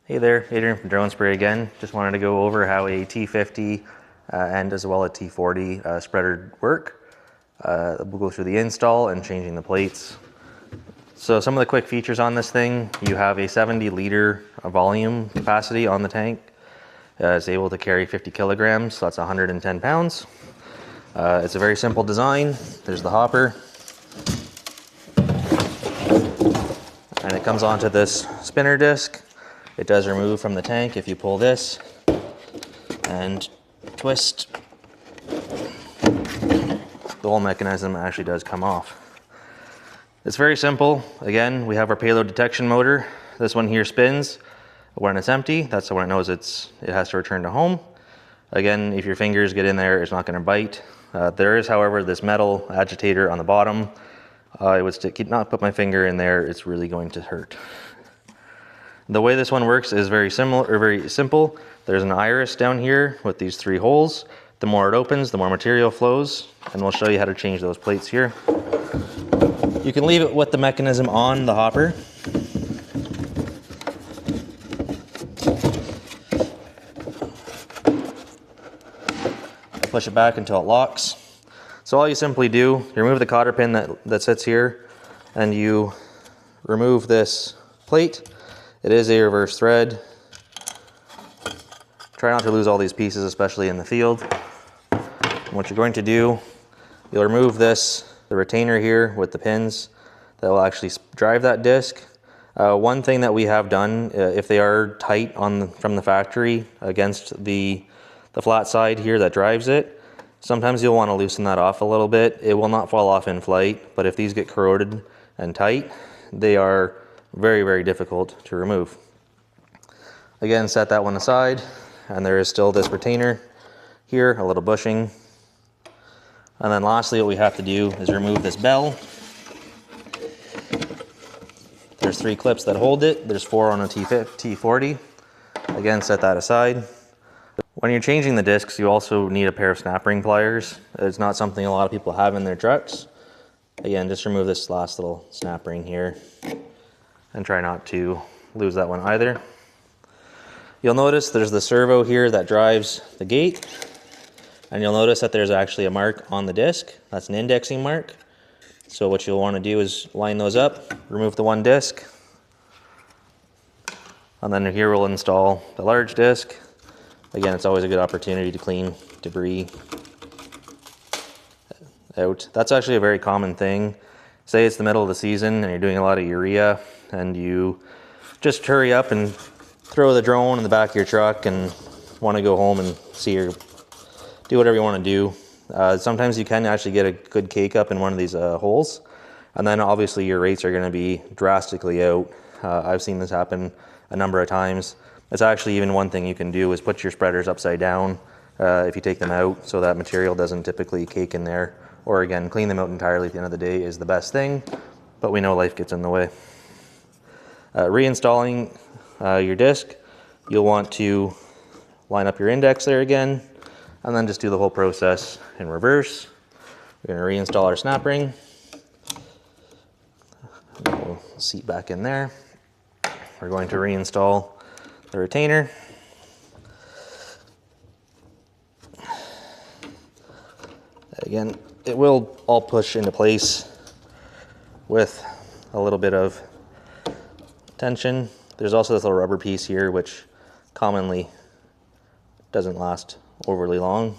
Hey there, Adrian from Drone Spray again. Just wanted to go over how a T50 and as well a T40 spreader work. We'll go through the install and changing the plates. So some of the quick features on this thing: you have a 70 liter volume capacity on the tank. It's able to carry 50 kilograms, so that's 110 pounds. It's a very simple design. There's the hopper. And it comes onto this spinner disc. It does remove from the tank if you pull this and twist. The whole mechanism actually does come off. It's very simple. Again, we have our payload detection motor. This one here spins when it's empty. That's when it knows it has to return to home. Again, if your fingers get in there, it's not going to bite. There is, however, this metal agitator on the bottom. I would not put my finger in there. It's really going to hurt. The way this one works is very simple. There's an iris down here with these 3 holes. The more it opens, the more material flows, and we'll show you how to change those plates here. You can leave it with the mechanism on the hopper. Push it back until it locks. So all you simply do, you remove the cotter pin that sits here, and you remove this plate. It is a reverse thread. Try not to lose all these pieces, especially in the field. And what you're going to do, you'll remove the retainer here with the pins that will actually drive that disc. One thing that we have done, if they are tight from the factory against the flat side here that drives it, sometimes you'll want to loosen that off a little bit. It will not fall off in flight, but if these get corroded and tight, they are very, very difficult to remove. Again, set that one aside, and there is still this retainer here, a little bushing. And then lastly, what we have to do is remove this bell. There's 3 clips that hold it. There's 4 on a T40. Again, set that aside. When you're changing the discs, you also need a pair of snap ring pliers. It's not something a lot of people have in their trucks. Again, just remove this last little snap ring here, and try not to lose that one either. You'll notice there's the servo here that drives the gate, and you'll notice that there's actually a mark on the disc. That's an indexing mark. So what you'll want to do is line those up, remove the one disc, and then here we'll install the large disc. Again, it's always a good opportunity to clean debris out. That's actually a very common thing. Say it's the middle of the season and you're doing a lot of urea, and you just hurry up and throw the drone in the back of your truck and want to go home and do whatever you want to do. Sometimes you can actually get a good cake up in one of these holes, and then obviously your rates are going to be drastically out. I've seen this happen a number of times. It's actually even one thing you can do is put your spreaders upside down if you take them out, so that material doesn't typically cake in there. Or again, clean them out entirely at the end of the day is the best thing, but we know life gets in the way. Reinstalling your disc, you'll want to line up your index there again, and then just do the whole process in reverse. We're going to reinstall our snap ring. We'll seat back in there. We're going to reinstall the retainer. Again, it will all push into place with a little bit of tension. There's also this little rubber piece here, which commonly doesn't last overly long,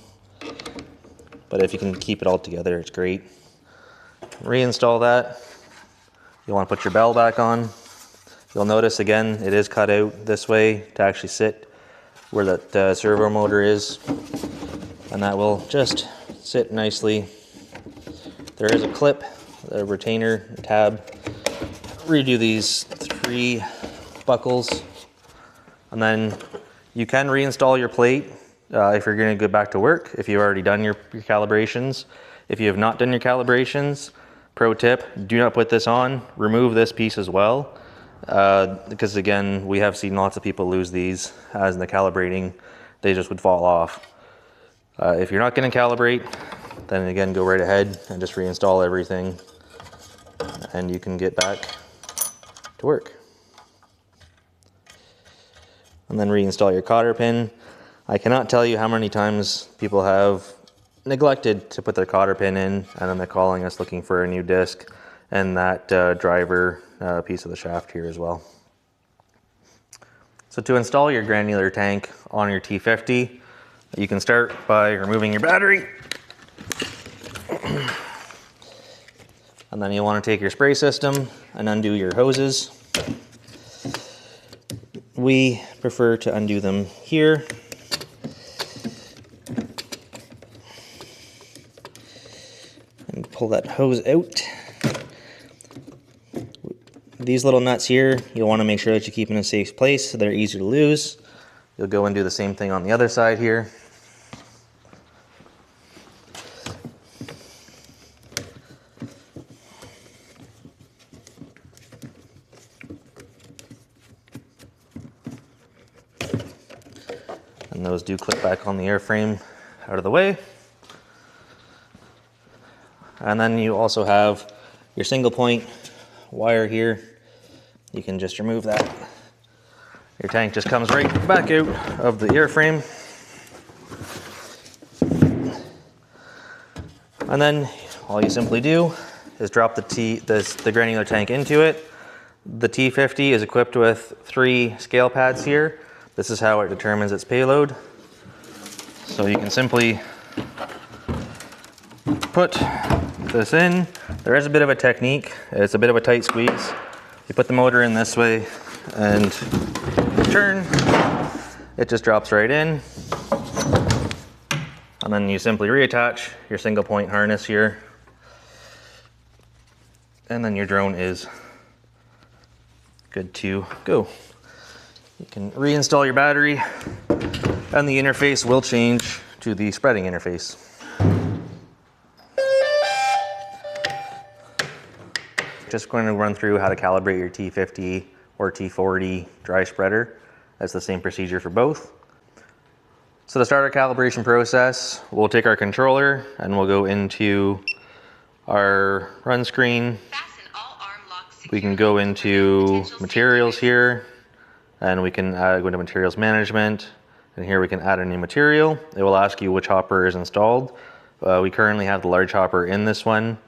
but if you can keep it all together, it's great. Reinstall that. You'll want to put your bell back on. You'll notice again, it is cut out this way to actually sit where that servo motor is, and that will just sit nicely. There is a clip, a retainer, a tab. Redo these 3 buckles, and then you can reinstall your plate if you're going to go back to work, if you've already done your calibrations. If you have not done your calibrations, pro tip, do not put this on. Remove this piece as well, because again, we have seen lots of people lose these as in the calibrating. They just would fall off. If you're not going to calibrate, then again, go right ahead and just reinstall everything, and you can get back to work. and then reinstall your cotter pin. I cannot tell you how many times people have neglected to put their cotter pin in, and then they're calling us looking for a new disc and that driver piece of the shaft here as well. So to install your granular tank on your T50, you can start by removing your battery. And then you'll want to take your spray system and undo your hoses. We prefer to undo them here. And pull that hose out. These little nuts here, you'll want to make sure that you keep in a safe place so they're easy to lose. You'll go and do the same thing on the other side here. And those do clip back on the airframe out of the way. And then you also have your single point wire here. You can just remove that. Your tank just comes right back out of the airframe. And then all you simply do is drop the granular tank into it. The T50 is equipped with 3 scale pads here. This is how it determines its payload. So you can simply put this in. There is a bit of a technique. It's a bit of a tight squeeze. You put the motor in this way and turn. It just drops right in. And then you simply reattach your single point harness here. And then your drone is good to go. You can reinstall your battery and the interface will change to the spreading interface. Just going to run through how to calibrate your T50 or T40 dry spreader. That's the same procedure for both. So to start our calibration process, we'll take our controller and we'll go into our run screen. We can go into materials here and we can go into materials management, and here we can add a new material. It will ask you which hopper is installed. We currently have the large hopper in this one.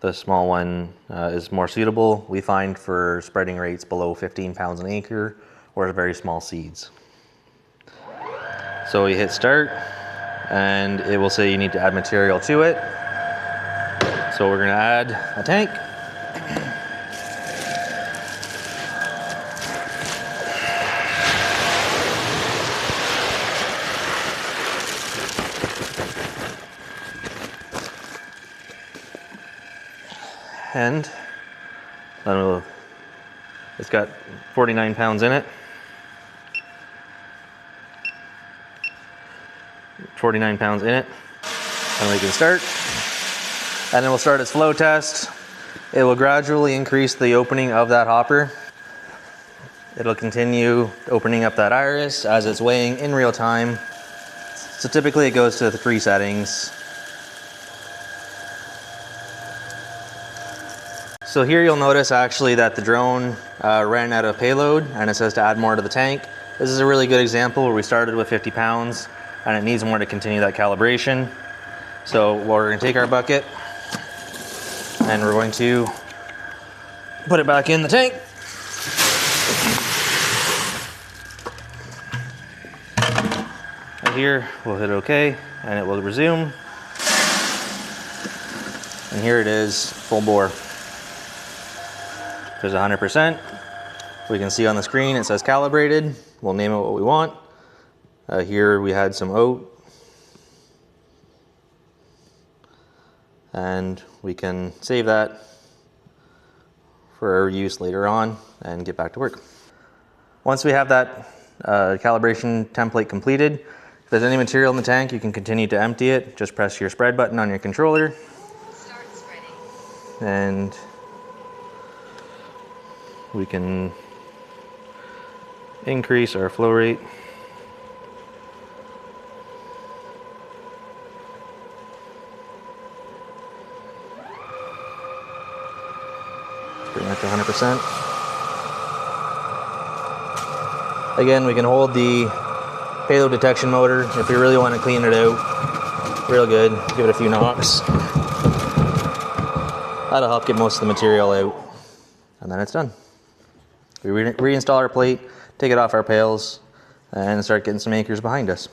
The small one is more suitable, we find, for spreading rates below 15 pounds an acre or very small seeds. So you hit start and it will say you need to add material to it. So we're going to add a tank. And then it's got 49 pounds in it. 49 pounds in it. And we can start. And then we'll start its flow test. It will gradually increase the opening of that hopper. It'll continue opening up that iris as it's weighing in real time. So typically it goes to the 3 settings. So here you'll notice actually that the drone ran out of payload and it says to add more to the tank. This is a really good example where we started with 50 pounds and it needs more to continue that calibration. So we're going to take our bucket and we're going to put it back in the tank. And here we'll hit OK and it will resume. And here it is, full bore. There's 100%. We can see on the screen it says calibrated. We'll name it what we want. Here we had some oat. And we can save that for our use later on and get back to work. Once we have that calibration template completed, if there's any material in the tank, you can continue to empty it. Just press your spread button on your controller. Start spreading. And we can increase our flow rate. Bring that to 100%. Again, we can hold the payload detection motor if we really want to clean it out real good. Give it a few knocks. That'll help get most of the material out, and then it's done. We reinstall our plate, take it off our pails, and start getting some anchors behind us.